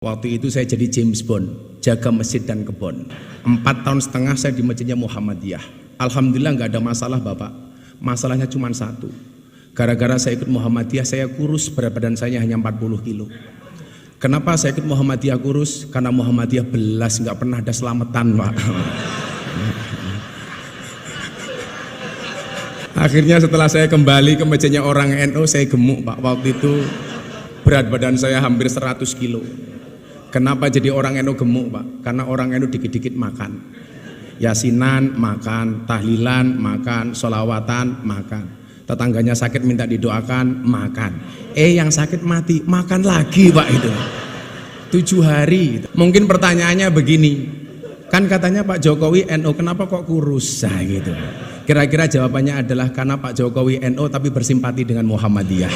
Waktu itu saya jadi James Bond, jaga masjid dan kebun. 4 tahun setengah saya di masjidnya Muhammadiyah. Alhamdulillah nggak ada masalah Bapak. Masalahnya cuma satu. Gara-gara saya ikut Muhammadiyah, saya kurus, berat badan saya hanya 40 kilo. Kenapa saya ikut Muhammadiyah kurus? Karena Muhammadiyah belas, nggak pernah ada selamatan Pak. Akhirnya setelah saya kembali ke masjidnya orang NU, saya gemuk Pak. Waktu itu berat badan saya hampir 100 kilo. Kenapa jadi orang NU gemuk Pak? Karena orang NU dikit-dikit makan. Yasinan makan, tahlilan makan, sholawatan makan. Tetangganya sakit minta didoakan makan. Yang sakit mati makan lagi Pak itu. 7 hari. Mungkin pertanyaannya begini. Kan katanya Pak Jokowi NU, kenapa kok kurus? Nah, gitu. Kira-kira jawabannya adalah karena Pak Jokowi NU tapi bersimpati dengan Muhammadiyah.